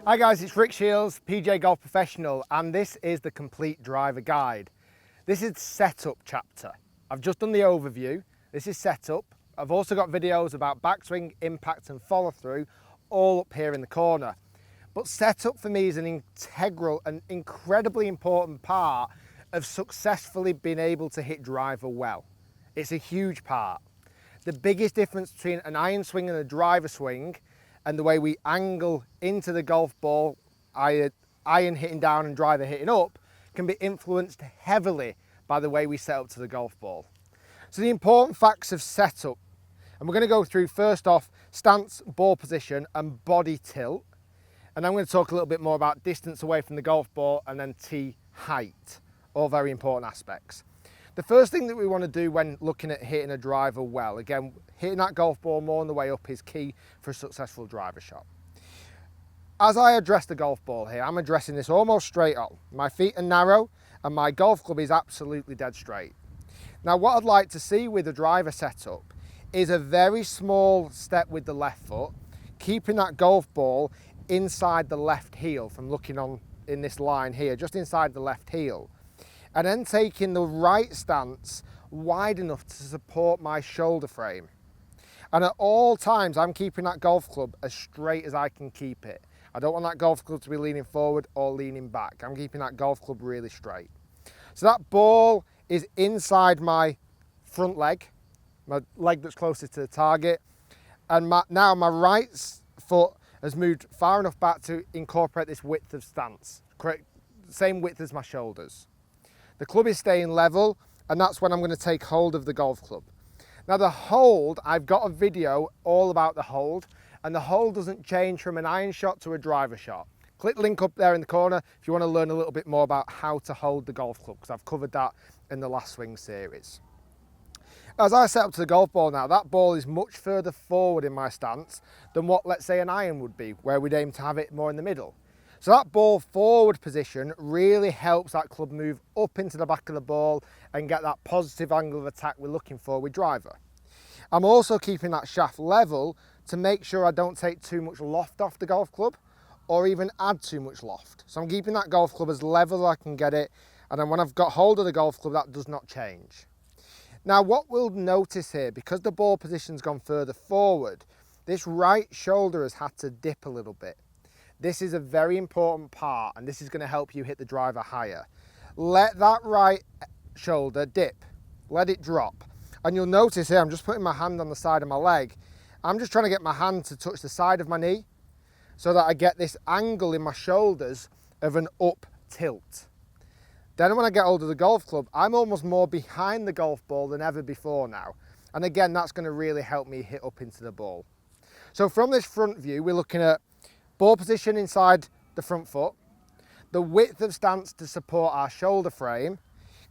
Hi guys, it's Rick Shiels, PGA Golf Professional, and this is the complete driver guide. This is setup chapter. I've just done the overview. This is setup. I've also got videos about backswing, impact and follow through, all up here in the corner. But setup for me is an integral and incredibly important part of successfully being able to hit driver well. It's a huge part. The biggest difference between an iron swing and a driver swing, and the way we angle into the golf ball, iron hitting down and driver hitting up, can be influenced heavily by the way we set up to the golf ball. So the important facts of setup, and we're going to go through first off stance, ball position and body tilt, and I'm going to talk a little bit more about distance away from the golf ball and then tee height, all very important aspects. The first thing that we want to do when looking at hitting a driver well, again, hitting that golf ball more on the way up is key for a successful driver shot. As I address the golf ball here, I'm addressing this almost straight on. My feet are narrow and my golf club is absolutely dead straight. Now what I'd like to see with a driver setup is a very small step with the left foot, keeping that golf ball inside the left heel from looking on in this line here, just inside the left heel. And then taking the right stance wide enough to support my shoulder frame. And at all times, I'm keeping that golf club as straight as I can keep it. I don't want that golf club to be leaning forward or leaning back. I'm keeping that golf club really straight. So that ball is inside my front leg, my leg that's closest to the target. And now my right foot has moved far enough back to incorporate this width of stance, correct, same width as my shoulders. The club is staying level, and that's when I'm going to take hold of the golf club. Now the hold, I've got a video all about the hold, and the hold doesn't change from an iron shot to a driver shot. Click the link up there in the corner if you want to learn a little bit more about how to hold the golf club, because I've covered that in the last swing series. As I set up to the golf ball now, that ball is much further forward in my stance than what, let's say, an iron would be, where we'd aim to have it more in the middle. So that ball forward position really helps that club move up into the back of the ball and get that positive angle of attack we're looking for with driver. I'm also keeping that shaft level to make sure I don't take too much loft off the golf club or even add too much loft. So I'm keeping that golf club as level as I can get it, and then when I've got hold of the golf club, that does not change. Now what we'll notice here, because the ball position's gone further forward, this right shoulder has had to dip a little bit. This is a very important part, and this is going to help you hit the driver higher. Let that right shoulder dip, let it drop. And you'll notice here, I'm just putting my hand on the side of my leg. I'm just trying to get my hand to touch the side of my knee so that I get this angle in my shoulders of an up tilt. Then when I get hold of the golf club, I'm almost more behind the golf ball than ever before now. And again, that's going to really help me hit up into the ball. So from this front view, we're looking at ball position inside the front foot, the width of stance to support our shoulder frame,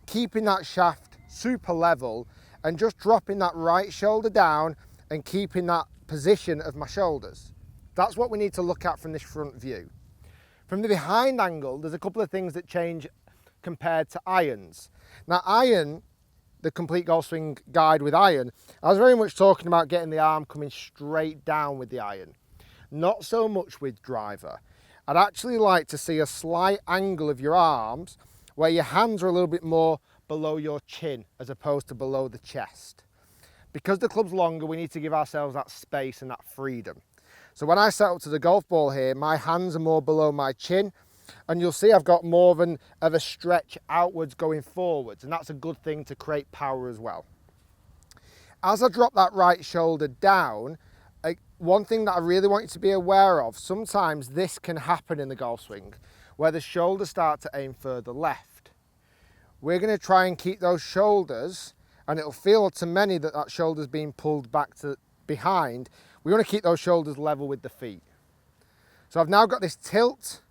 keeping that shaft super level and just dropping that right shoulder down and keeping that position of my shoulders. That's what we need to look at from this front view. From the behind angle, there's a couple of things that change compared to irons. Now iron, the complete golf swing guide with iron, I was very much talking about getting the arm coming straight down with the iron. Not so much with driver. I'd actually like to see a slight angle of your arms where your hands are a little bit more below your chin as opposed to below the chest. Because the club's longer, we need to give ourselves that space and that freedom. So when I set up to the golf ball here, my hands are more below my chin, and you'll see I've got more of a stretch outwards going forwards, and that's a good thing to create power as well. As I drop that right shoulder down, one thing that I really want you to be aware of, sometimes this can happen in the golf swing, where the shoulders start to aim further left. We're going to try and keep those shoulders, and it'll feel to many that that shoulder's being pulled back to behind. We want to keep those shoulders level with the feet. So I've now got this tilt.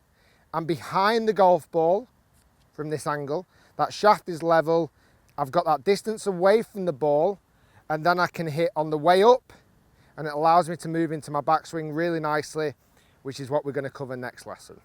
I'm behind the golf ball from this angle. That shaft is level. I've got that distance away from the ball, and then I can hit on the way up, and it allows me to move into my backswing really nicely, which is what we're going to cover next lesson.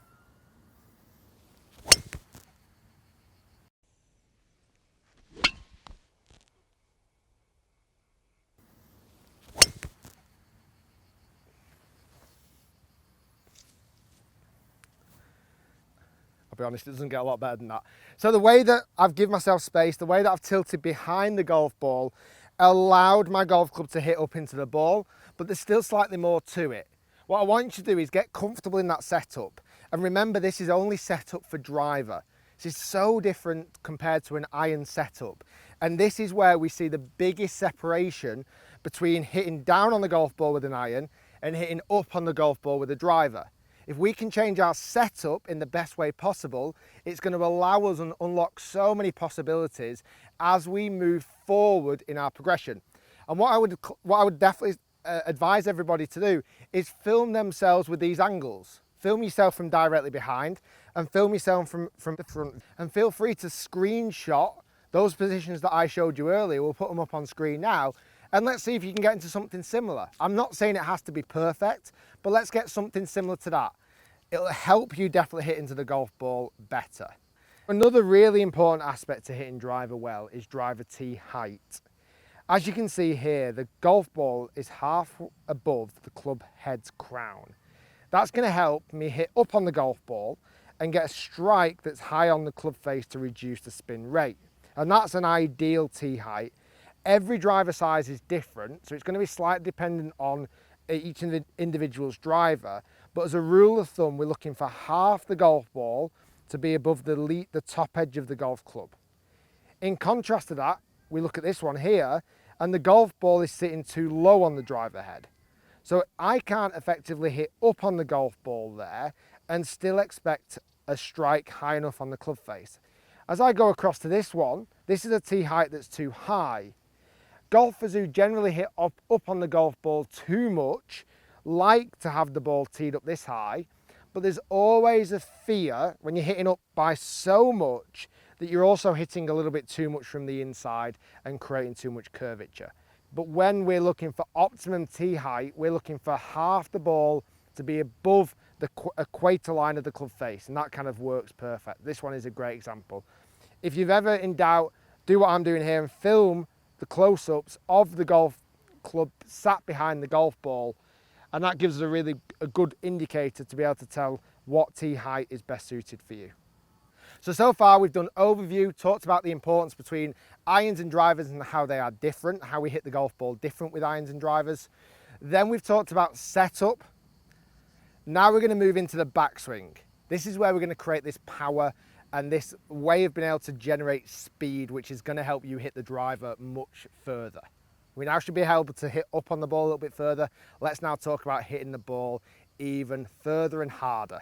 be honest, it doesn't get a lot better than that. So the way that I've given myself space, the way that I've tilted behind the golf ball, allowed my golf club to hit up into the ball, but there's still slightly more to it. What I want you to do is get comfortable in that setup. And remember, this is only set up for driver. This is so different compared to an iron setup. And this is where we see the biggest separation between hitting down on the golf ball with an iron and hitting up on the golf ball with a driver. If we can change our setup in the best way possible, it's going to allow us and unlock so many possibilities as we move forward in our progression. And what I would definitely advise everybody to do is film themselves with these angles. Film yourself from directly behind and film yourself from the front. And feel free to screenshot those positions that I showed you earlier. We'll put them up on screen now. And let's see if you can get into something similar. I'm not saying it has to be perfect, but let's get something similar to that. It'll help you definitely hit into the golf ball better. Another really important aspect to hitting driver well is driver tee height. As you can see here, the golf ball is half above the club head's crown. That's going to help me hit up on the golf ball and get a strike that's high on the club face to reduce the spin rate. And that's an ideal tee height. Every driver size is different, so it's going to be slightly dependent on each individual's driver. But as a rule of thumb, we're looking for half the golf ball to be above the top edge of the golf club. In contrast to that, we look at this one here, and the golf ball is sitting too low on the driver head. So I can't effectively hit up on the golf ball there and still expect a strike high enough on the club face. As I go across to this one, this is a tee height that's too high. Golfers who generally hit up on the golf ball too much like to have the ball teed up this high, but there's always a fear when you're hitting up by so much that you're also hitting a little bit too much from the inside and creating too much curvature. But when we're looking for optimum tee height, we're looking for half the ball to be above the equator line of the club face, and that kind of works perfect. This one is a great example. If you've ever in doubt, do what I'm doing here and film the close-ups of the golf club sat behind the golf ball, and that gives us a good indicator to be able to tell what tee height is best suited for you. So far we've done overview, talked about the importance between irons and drivers and how they are different, how we hit the golf ball different with irons and drivers. Then we've talked about setup. Now we're going to move into the backswing. This is where we're going to create this power and this way of being able to generate speed, which is going to help you hit the driver much further. We now should be able to hit up on the ball a little bit further. Let's now talk about hitting the ball even further and harder.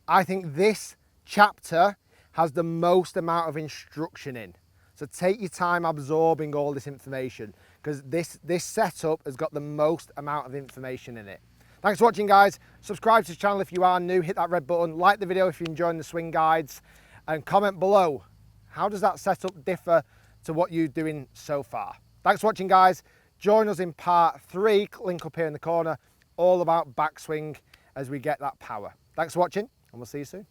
I think this chapter has the most amount of instruction in. So take your time absorbing all this information, because this setup has got the most amount of information in it. Thanks for watching, guys. Subscribe to the channel if you are new, hit that red button, like the video if you're enjoying the swing guides, and comment below, how does that setup differ to what you're doing so far? Thanks for watching, guys. Join us in part 3, link up here in the corner, all about backswing as we get that power. Thanks for watching, and we'll see you soon.